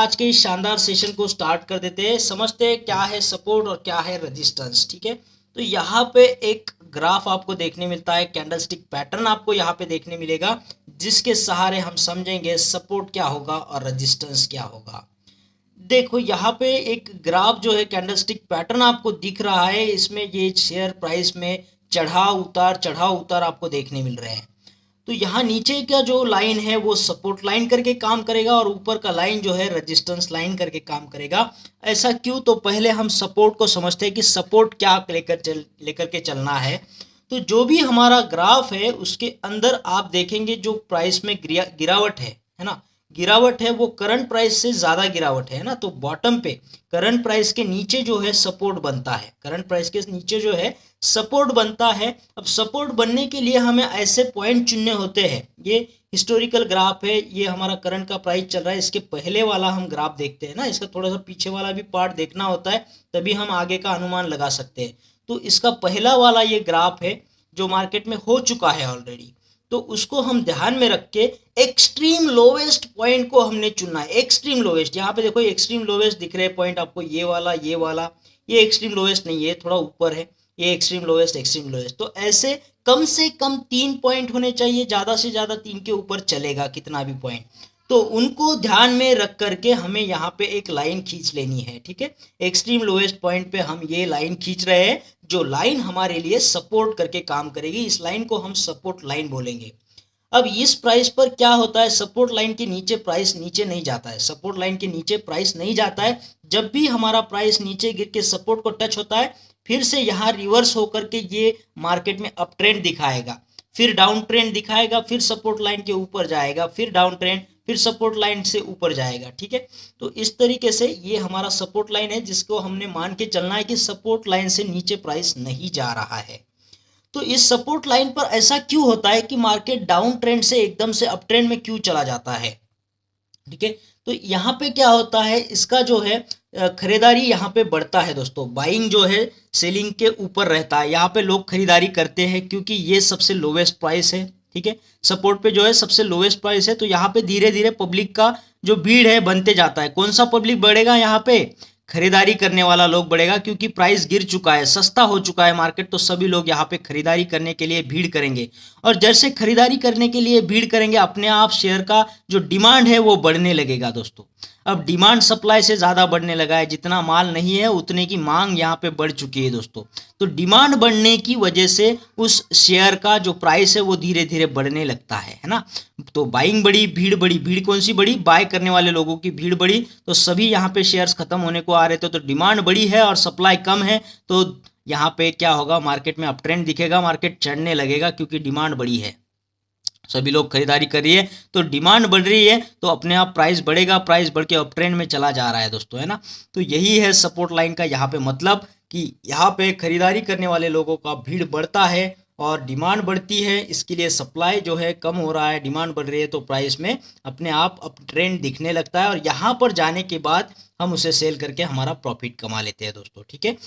आज के इस शानदार सेशन को स्टार्ट कर देते हैं। समझते हैं क्या है सपोर्ट और क्या है रेजिस्टेंस। ठीक है, तो यहाँ पे एक ग्राफ आपको देखने मिलता है, कैंडलस्टिक पैटर्न आपको यहाँ पे देखने मिलेगा, जिसके सहारे हम समझेंगे सपोर्ट क्या होगा और रेजिस्टेंस क्या होगा। देखो यहाँ पे एक ग्राफ जो है कैंडलस्टिक पैटर्न आपको दिख रहा है, इसमें ये शेयर प्राइस में चढ़ाव उतार आपको देखने मिल रहे हैं। तो यहाँ नीचे का जो लाइन है वो सपोर्ट लाइन करके काम करेगा और ऊपर का लाइन जो है रेजिस्टेंस लाइन करके काम करेगा। ऐसा क्यों? तो पहले हम सपोर्ट को समझते हैं कि सपोर्ट क्या लेकर के चलना है। तो जो भी हमारा ग्राफ है उसके अंदर आप देखेंगे जो प्राइस में गिरावट है ना, गिरावट है वो करंट प्राइस से ज़्यादा गिरावट है ना। तो बॉटम पे करंट प्राइस के नीचे जो है सपोर्ट बनता है, करंट प्राइस के नीचे जो है सपोर्ट बनता है। अब सपोर्ट बनने के लिए हमें ऐसे पॉइंट चुनने होते हैं। ये हिस्टोरिकल ग्राफ है, ये हमारा करंट का प्राइस चल रहा है, इसके पहले वाला हम ग्राफ देखते हैं ना, इसका थोड़ा सा पीछे वाला भी पार्ट देखना होता है, तभी हम आगे का अनुमान लगा सकते हैं। तो इसका पहला वाला ये ग्राफ है जो मार्केट में हो चुका है ऑलरेडी, तो उसको हम ध्यान में रख के एक्सट्रीम लोवेस्ट पॉइंट को हमने चुनना है। एक्सट्रीम लोवेस्ट, यहाँ पे देखो एक्सट्रीम लोवेस्ट दिख रहे पॉइंट आपको, ये वाला ये एक्सट्रीम लोवेस्ट नहीं है, थोड़ा ऊपर है, ये एक्सट्रीम लोवेस्ट। तो ऐसे कम से कम 3 पॉइंट होने चाहिए, ज़्यादा से ज़्यादा 3 के ऊपर चलेगा कितना भी पॉइंट। तो उनको ध्यान में रख करके हमें यहाँ पे एक लाइन खींच लेनी है। ठीक है, एक्सट्रीम लोवेस्ट पॉइंट पे हम ये लाइन खींच रहे हैं, जो लाइन हमारे लिए सपोर्ट करके काम करेगी। इस लाइन को हम सपोर्ट लाइन बोलेंगे। अब इस प्राइस पर क्या होता है, सपोर्ट लाइन के नीचे प्राइस नीचे नहीं जाता है, सपोर्ट लाइन के नीचे प्राइस नहीं जाता है। जब भी हमारा प्राइस नीचे गिर के सपोर्ट को टच होता है, फिर से यहाँ रिवर्स होकर के ये मार्केट में अप ट्रेंड दिखाएगा, फिर डाउन ट्रेंड दिखाएगा, फिर सपोर्ट लाइन के ऊपर जाएगा, फिर डाउन ट्रेंड, फिर सपोर्ट लाइन से ऊपर जाएगा। ठीक है, तो इस तरीके से ये हमारा सपोर्ट लाइन है, जिसको हमने मान के चलना है कि सपोर्ट लाइन से नीचे प्राइस नहीं जा रहा है। तो इस सपोर्ट लाइन पर ऐसा क्यों होता है कि मार्केट डाउन ट्रेंड से एकदम से अप ट्रेंड में क्यों चला जाता है? ठीक है, तो यहाँ पे क्या होता है, इसका जो है खरीदारी यहाँ पे बढ़ता है दोस्तों, बाइंग जो है सेलिंग के ऊपर रहता है। यहाँ पे लोग खरीदारी करते हैं क्योंकि ये सबसे लोवेस्ट प्राइस है। ठीक है, सपोर्ट पे जो है सबसे लोवेस्ट प्राइस है, तो यहाँ पे धीरे धीरे पब्लिक का जो भीड़ है बनते जाता है। कौन सा पब्लिक बढ़ेगा? यहाँ पे खरीदारी करने वाला लोग बढ़ेगा, क्योंकि प्राइस गिर चुका है, सस्ता हो चुका है मार्केट, तो सभी लोग यहाँ पे खरीदारी करने के लिए भीड़ करेंगे। और जैसे खरीदारी करने के लिए भीड़ करेंगे, अपने आप शेयर का जो डिमांड है वो बढ़ने लगेगा दोस्तों। अब डिमांड सप्लाई से ज़्यादा बढ़ने लगा है, जितना माल नहीं है उतने की मांग यहाँ पे बढ़ चुकी है दोस्तों। तो डिमांड बढ़ने की वजह से उस शेयर का जो प्राइस है वो धीरे धीरे बढ़ने लगता है ना। तो बाइंग बढ़ी, भीड़ बढ़ी, भीड़ कौन सी बढ़ी? बाय करने वाले लोगों की भीड़ बढ़ी, तो सभी यहाँ पे शेयर्स खत्म होने को आ रहे थे। तो डिमांड बढ़ी है और सप्लाई कम है, तो यहाँ पे क्या होगा, मार्केट में अप ट्रेंड दिखेगा, मार्केट चढ़ने लगेगा, क्योंकि डिमांड बढ़ी है, सभी लोग खरीदारी कर रही है, तो डिमांड बढ़ रही है, तो अपने आप प्राइस बढ़ेगा, प्राइस बढ़ के अप ट्रेंड में चला जा रहा है दोस्तों, है ना। तो यही है सपोर्ट लाइन का यहाँ पे मतलब, कि यहाँ पे खरीदारी करने वाले लोगों का भीड़ बढ़ता है और डिमांड बढ़ती है, इसके लिए सप्लाई जो है कम हो रहा है, डिमांड बढ़ रही है, तो प्राइस में अपने आप अप ट्रेंड दिखने लगता है, और यहाँ पर जाने के बाद हम उसे सेल करके हमारा प्रॉफिट कमा लेते हैं दोस्तों। ठीक है,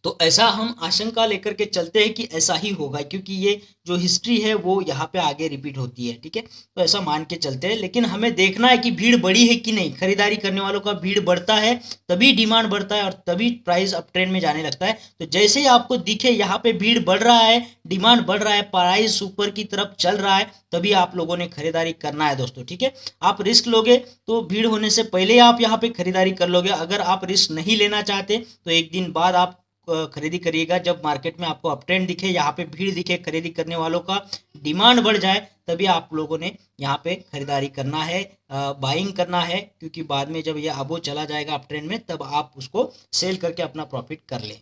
तो ऐसा हम आशंका लेकर के चलते हैं कि ऐसा ही होगा, क्योंकि ये जो हिस्ट्री है वो यहाँ पे आगे रिपीट होती है। ठीक है, तो ऐसा मान के चलते हैं, लेकिन हमें देखना है कि भीड़ बढ़ी है कि नहीं। खरीदारी करने वालों का भीड़ बढ़ता है तभी डिमांड बढ़ता है और तभी प्राइस अप ट्रेंड में जाने लगता है। तो जैसे ही आपको दिखे यहाँ पे भीड़ बढ़ रहा है, डिमांड बढ़ रहा है, प्राइस ऊपर की तरफ चल रहा है, तभी आप लोगों ने खरीदारी करना है दोस्तों। ठीक है, आप रिस्क लोगे तो भीड़ होने से पहले आप यहाँ पे खरीदारी कर लोगे। अगर आप रिस्क नहीं लेना चाहते तो एक दिन बाद आप खरीदी करिएगा, जब मार्केट में आपको अप ट्रेंड दिखे, यहाँ पे भीड़ दिखे, खरीदी करने वालों का डिमांड बढ़ जाए, तभी आप लोगों ने यहाँ पे खरीदारी करना है, बाइंग करना है, क्योंकि बाद में जब ये अबो चला जाएगा अप ट्रेंड में, तब आप उसको सेल करके अपना प्रॉफिट कर लें।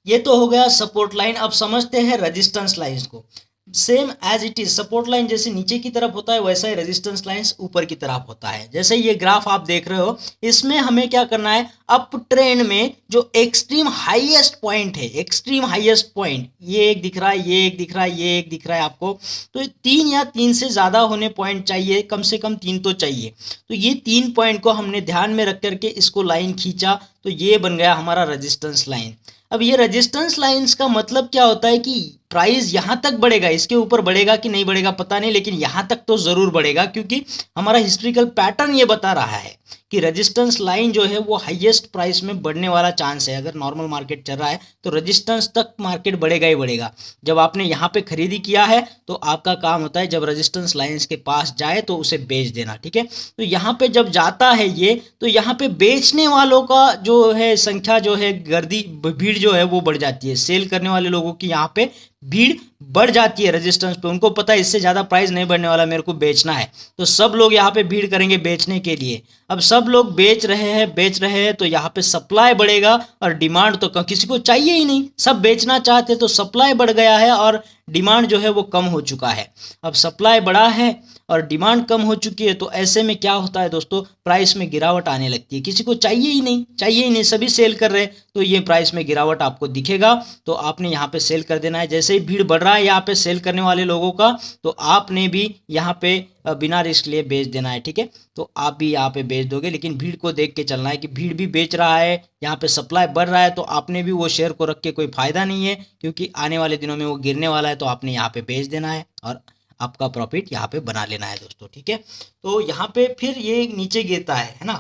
ये तो हो गया सपोर्ट लाइन। अब समझते हैं रेजिस्टेंस लाइंस को। Same as it is, support line जैसे नीचे की तरफ होता है, वैसा ही रेजिस्टेंस लाइंस ऊपर की तरफ होता है। जैसे ये ग्राफ आप देख रहे हो, इसमें हमें क्या करना है, अप ट्रेंड में जो एक्सट्रीम हाईएस्ट पॉइंट है, एक्सट्रीम हाईएस्ट पॉइंट, ये एक दिख रहा है, ये एक दिख रहा है, ये एक दिख रहा है आपको, तो 3 या 3 से ज़्यादा होने पॉइंट चाहिए, कम से कम 3 तो चाहिए। तो ये 3 पॉइंट को हमने ध्यान में रख करके इसको लाइन खींचा, तो ये बन गया हमारा रेजिस्टेंस लाइन। अब ये रेजिस्टेंस लाइंस का मतलब क्या होता है कि प्राइस यहाँ तक बढ़ेगा, इसके ऊपर बढ़ेगा कि नहीं बढ़ेगा पता नहीं, लेकिन यहाँ तक तो ज़रूर बढ़ेगा, क्योंकि हमारा हिस्ट्रिकल पैटर्न ये बता रहा है कि रेजिस्टेंस लाइन जो है वो हाईएस्ट प्राइस में बढ़ने वाला चांस है। अगर नॉर्मल मार्केट चल रहा है तो रेजिस्टेंस तक मार्केट बढ़ेगा ही बढ़ेगा। जब आपने यहाँ पे खरीदी किया है तो आपका काम होता है जब रेजिस्टेंस लाइंस के पास जाए तो उसे बेच देना, ठीक है। तो यहाँ पे जब जाता है ये, तो यहाँ पे बेचने वालों का जो है संख्या जो है, गर्दी भीड़ जो है वो बढ़ जाती है। सेल करने वाले लोगों की यहाँ पे भीड़ बढ़ जाती है रेजिस्टेंस पे। उनको पता है इससे ज़्यादा प्राइस नहीं बढ़ने वाला, मेरे को बेचना है, तो सब लोग यहाँ पे भीड़ करेंगे बेचने के लिए। अब सब लोग बेच रहे हैं तो यहाँ पे सप्लाई बढ़ेगा और डिमांड तो किसी को चाहिए ही नहीं, सब बेचना चाहते, तो सप्लाई बढ़ गया है और डिमांड जो है वो कम हो चुका है। अब सप्लाई बढ़ा है और डिमांड कम हो चुकी है, तो ऐसे में क्या होता है दोस्तों, प्राइस में गिरावट आने लगती है। किसी को चाहिए ही नहीं, सभी सेल कर रहे हैं, तो ये प्राइस में गिरावट आपको दिखेगा। तो आपने यहाँ पे सेल कर देना है। जैसे ही भीड़ बढ़ रहा है यहाँ पे सेल करने वाले लोगों का, तो आपने भी यहाँ पे बिना रिस्क लिए बेच देना है, ठीक है। तो आप भी यहाँ पे बेच दोगे, लेकिन भीड़ को देख के चलना है कि भीड़ भी बेच रहा है, यहाँ पे सप्लाई बढ़ रहा है, तो आपने भी वो शेयर को रख के कोई फायदा नहीं है, क्योंकि आने वाले दिनों में वो गिरने वाला है। तो आपने यहाँ पे बेच देना है और आपका प्रॉफिट यहाँ पे बना लेना है दोस्तों, ठीक है। तो यहाँ पे फिर ये नीचे गिरता है ना,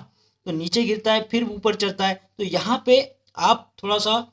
तो नीचे गिरता है फिर ऊपर चढ़ता है। तो यहाँ पे आप थोड़ा सा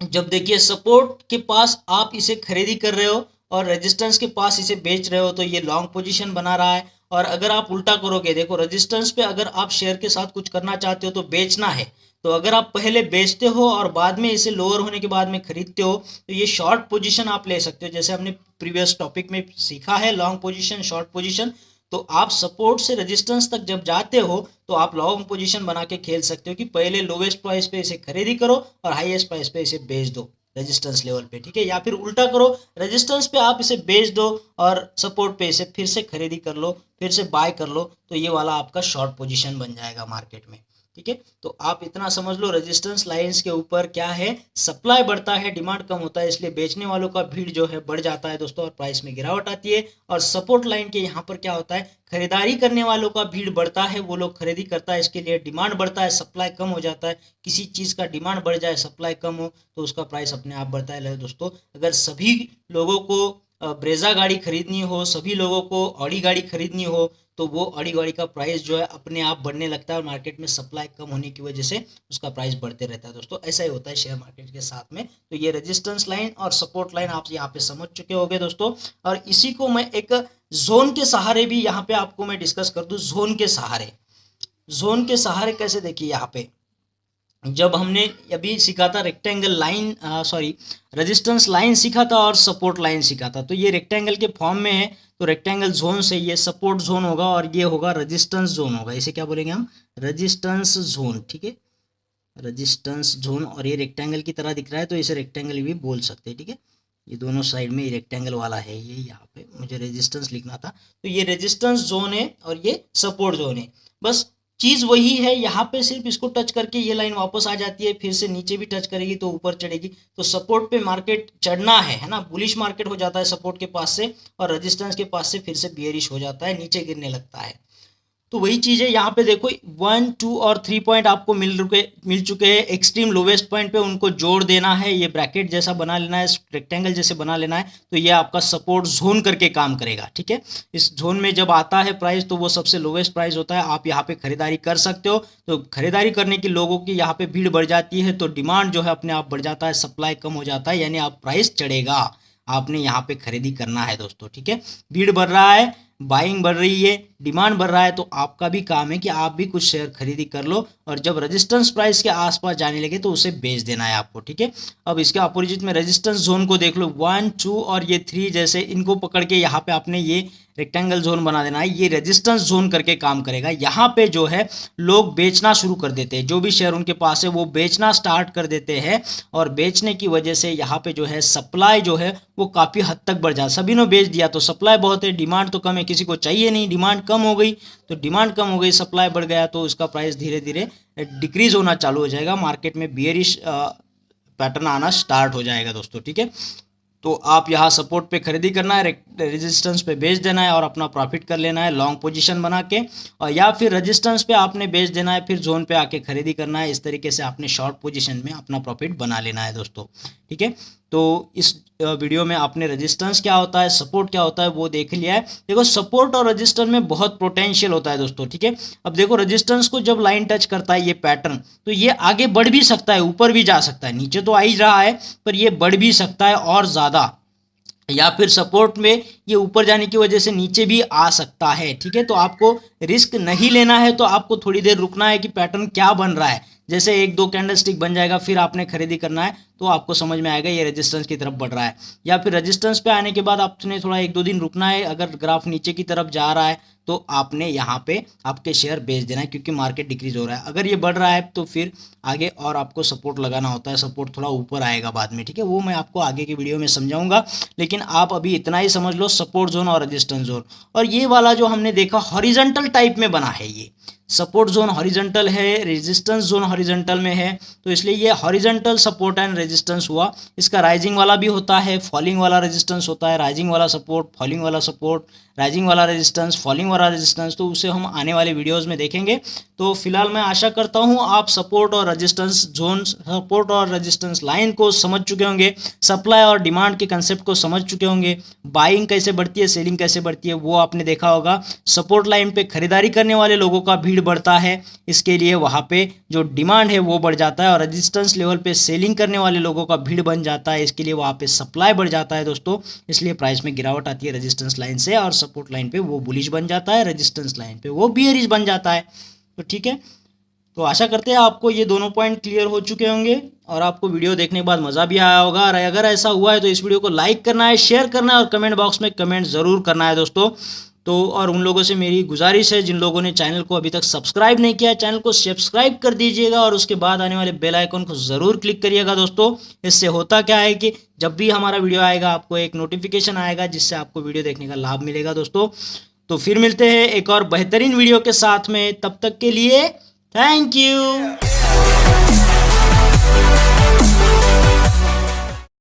जब देखिए सपोर्ट के पास आप इसे खरीदी कर रहे हो और रेजिस्टेंस के पास इसे बेच रहे हो, तो ये लॉन्ग पोजीशन बना रहा है। और अगर आप उल्टा करोगे, देखो रेजिस्टेंस पे अगर आप शेयर के साथ कुछ करना चाहते हो तो बेचना है, तो अगर आप पहले बेचते हो और बाद में इसे लोअर होने के बाद में खरीदते हो, तो ये शॉर्ट पोजीशन आप ले सकते हो। जैसे हमने प्रीवियस टॉपिक में सीखा है लॉन्ग पोजीशन, शॉर्ट पोजीशन। तो आप सपोर्ट से रेजिस्टेंस तक जब जाते हो तो आप लॉन्ग पोजीशन बना के खेल सकते हो कि पहले लोवेस्ट प्राइस पे इसे खरीदी करो और हाईएस्ट प्राइस पे इसे बेच दो रेजिस्टेंस लेवल पे, ठीक है। या फिर उल्टा करो, रेजिस्टेंस पे आप इसे बेच दो और सपोर्ट पे इसे फिर से खरीदी कर लो, फिर से बाय कर लो, तो ये वाला आपका शॉर्ट पोजीशन बन जाएगा मार्केट में, ठीक है। तो आप इतना समझ लो, रेजिस्टेंस लाइंस के ऊपर क्या है, सप्लाई बढ़ता है, डिमांड कम होता है, इसलिए बेचने वालों का भीड़ जो है बढ़ जाता है दोस्तों और प्राइस में गिरावट आती है। और सपोर्ट लाइन के यहाँ पर क्या होता है, खरीदारी करने वालों का भीड़ बढ़ता है, वो लोग खरीदी करता है, इसके लिए डिमांड बढ़ता है, सप्लाई कम हो जाता है। किसी चीज़ का डिमांड बढ़ जाए, सप्लाई कम हो, तो उसका प्राइस अपने आप बढ़ता है दोस्तों। अगर सभी लोगों को ब्रेजा गाड़ी खरीदनी हो, सभी लोगों को ऑडी गाड़ी खरीदनी हो, तो वो ऑडी गाड़ी का प्राइस जो है अपने आप बढ़ने लगता है और मार्केट में सप्लाई कम होने की वजह से उसका प्राइस बढ़ते रहता है दोस्तों। ऐसा ही होता है शेयर मार्केट के साथ में। तो ये रेजिस्टेंस लाइन और सपोर्ट लाइन आप यहाँ पे समझ चुके होंगे दोस्तों। और इसी को मैं एक जोन के सहारे भी यहाँ पे आपको मैं डिस्कस कर दूँ। जोन के सहारे कैसे, देखिए यहाँ पे जब हमने अभी सीखा था रेक्टेंगल लाइन, रेजिस्टेंस लाइन सीखा था और सपोर्ट लाइन सीखा था, तो ये रेक्टेंगल के फॉर्म में है, तो रेक्टेंगल जोन से ये सपोर्ट जोन होगा और ये होगा रेजिस्टेंस जोन होगा। इसे क्या बोलेंगे हम, रेजिस्टेंस जोन, ठीक है, रेजिस्टेंस जोन। और ये रेक्टेंगल की तरह दिख रहा है तो इसे रेक्टेंगल भी बोल सकते हैं, ठीक है। ये दोनों साइड में रेक्टेंगल वाला है, ये यहाँ पे मुझे रेजिस्टेंस लिखना था, तो ये रेजिस्टेंस जोन है और ये सपोर्ट जोन है। बस चीज़ वही है, यहाँ पे सिर्फ इसको टच करके ये लाइन वापस आ जाती है, फिर से नीचे भी टच करेगी तो ऊपर चढ़ेगी। तो सपोर्ट पे मार्केट चढ़ना है ना, बुलिश मार्केट हो जाता है सपोर्ट के पास से, और रेजिस्टेंस के पास से फिर से बियरिश हो जाता है, नीचे गिरने लगता है। तो वही चीज़ है यहाँ पे, देखो 1, 2 और 3 पॉइंट आपको मिल चुके हैं। एक्सट्रीम लोवेस्ट पॉइंट पे उनको जोड़ देना है, ये ब्रैकेट जैसा बना लेना है, रेक्टेंगल जैसे बना लेना है, तो ये आपका सपोर्ट जोन करके काम करेगा, ठीक है। इस जोन में जब आता है प्राइस तो वो सबसे लोवेस्ट प्राइस होता है, आप यहाँ पे खरीदारी कर सकते हो। तो खरीदारी करने की लोगों की यहाँ पे भीड़ बढ़ जाती है, तो डिमांड जो है अपने आप बढ़ जाता है, सप्लाई कम हो जाता है, यानी आप प्राइस चढ़ेगा, आपने यहाँ पे खरीदी करना है दोस्तों, ठीक है। भीड़ बढ़ रहा है, बाइंग बढ़ रही है, डिमांड बढ़ रहा है, तो आपका भी काम है कि आप भी कुछ शेयर खरीदी कर लो और जब रेजिस्टेंस प्राइस के आसपास जाने लगे तो उसे बेच देना है आपको, ठीक है। अब इसके अपोजिट में रेजिस्टेंस जोन को देख लो, 1, 2 और ये 3 जैसे, इनको पकड़ के यहाँ पे आपने ये रेक्टेंगल जोन बना देना है, ये रेजिस्टेंस जोन करके काम करेगा। यहाँ पे जो है लोग बेचना शुरू कर देते हैं, जो भी शेयर उनके पास है वो बेचना स्टार्ट कर देते हैं, और बेचने की वजह से यहाँ पे जो है सप्लाई जो है वो काफ़ी हद तक बढ़ जाता है। सभी ने बेच दिया तो सप्लाई बहुत है, डिमांड तो कम है, किसी को चाहिए नहीं, डिमांड कम हो गई, तो डिमांड कम हो गई, सप्लाई बढ़ गया, तो उसका प्राइस धीरे धीरे डिक्रीज होना चालू हो जाएगा, मार्केट में बियरिश पैटर्न आना स्टार्ट हो जाएगा दोस्तों, ठीक है। तो आप यहाँ सपोर्ट पे खरीदी करना है, रेजिस्टेंस पे बेच देना है और अपना प्रॉफिट कर लेना है लॉन्ग पोजीशन बना के, और या फिर रेजिस्टेंस पे आपने बेच देना है, फिर जोन पे आके खरीदी करना है। इस तरीके से आपने शॉर्ट पोजीशन में अपना प्रॉफिट बना लेना है दोस्तों, ठीक है। तो इस वीडियो में आपने रेजिस्टेंस क्या होता है, सपोर्ट क्या होता है वो देख लिया है। देखो सपोर्ट और रेजिस्टेंस में बहुत पोटेंशियल होता है दोस्तों, ठीक है। अब देखो रेजिस्टेंस को जब लाइन टच करता है ये पैटर्न, तो ये आगे बढ़ भी सकता है, ऊपर भी जा सकता है, नीचे तो आ ही रहा है पर ये बढ़ भी सकता है और ज़्यादा, या फिर सपोर्ट में ये ऊपर जाने की वजह से नीचे भी आ सकता है, ठीक है। तो आपको रिस्क नहीं लेना है, तो आपको थोड़ी देर रुकना है कि पैटर्न क्या बन रहा है। जैसे 1-2 कैंडलस्टिक बन जाएगा फिर आपने खरीदी करना है, तो आपको समझ में आएगा ये रेजिस्टेंस की तरफ बढ़ रहा है। या फिर रेजिस्टेंस पे आने के बाद आपने थोड़ा 1-2 दिन रुकना है, अगर ग्राफ नीचे की तरफ जा रहा है तो आपने यहाँ पे आपके शेयर बेच देना है, क्योंकि मार्केट डिक्रीज हो रहा है। अगर ये बढ़ रहा है तो फिर आगे और आपको सपोर्ट लगाना होता है, सपोर्ट थोड़ा ऊपर आएगा बाद में, ठीक है। वो मैं आपको आगे की वीडियो में समझाऊंगा, लेकिन आप अभी इतना ही समझ लो, सपोर्ट जोन और रेजिस्टेंस जोन। और ये वाला जो हमने देखा हॉरिजॉन्टल टाइप में बना है, ये सपोर्ट जोन हॉरिजॉन्टल है, रेजिस्टेंस जोन हॉरिजॉन्टल में है, तो इसलिए ये हॉरिजॉन्टल सपोर्ट एंड रेजिस्टेंस हुआ। इसका राइजिंग वाला भी होता है, फॉलिंग वाला रेजिस्टेंस होता है, राइजिंग वाला सपोर्ट, फॉलिंग वाला सपोर्ट, राइजिंग वाला रेजिस्टेंस, फॉलिंग वाला रेजिस्टेंस, तो उसे हम आने वाले वीडियोस में देखेंगे। तो फिलहाल मैं आशा करता हूँ आप सपोर्ट और रेजिस्टेंस जोन, सपोर्ट और रेजिस्टेंस लाइन को समझ चुके होंगे, सप्लाई और डिमांड के कंसेप्ट को समझ चुके होंगे, बाइंग कैसे बढ़ती है, सेलिंग कैसे बढ़ती है वो आपने देखा होगा। सपोर्ट लाइन पे खरीदारी करने वाले लोगों का भीड़ बढ़ता है, इसके लिए वहाँ पे जो डिमांड है वो बढ़ जाता है, और रेजिस्टेंस लेवल पे सेलिंग करने वाले लोगों का भीड़ बन जाता है, इसके लिए वहाँ पे सप्लाई बढ़ जाता है दोस्तों। इसलिए प्राइस में गिरावट आती है रेजिस्टेंस लाइन से, और सपोर्ट लाइन पे वो बुलिश बन जाता है, रेजिस्टेंस लाइन पे वो बियरिश बन जाता है। तो ठीक है, तो आशा करते हैं आपको ये दोनों पॉइंट क्लियर हो चुके होंगे और आपको वीडियो देखने के बाद मज़ा भी आया होगा। और अगर ऐसा हुआ है तो इस वीडियो को लाइक करना है, शेयर करना है और कमेंट बॉक्स में कमेंट ज़रूर करना है दोस्तों। तो और उन लोगों से मेरी गुजारिश है जिन लोगों ने चैनल को अभी तक सब्सक्राइब नहीं किया है, चैनल को सब्सक्राइब कर दीजिएगा और उसके बाद आने वाले बेल आइकन को ज़रूर क्लिक करिएगा दोस्तों। इससे होता क्या है कि जब भी हमारा वीडियो आएगा आपको एक नोटिफिकेशन आएगा, जिससे आपको वीडियो देखने का लाभ मिलेगा दोस्तों। तो फिर मिलते हैं एक और बेहतरीन वीडियो के साथ में, तब तक के लिए थैंक यू।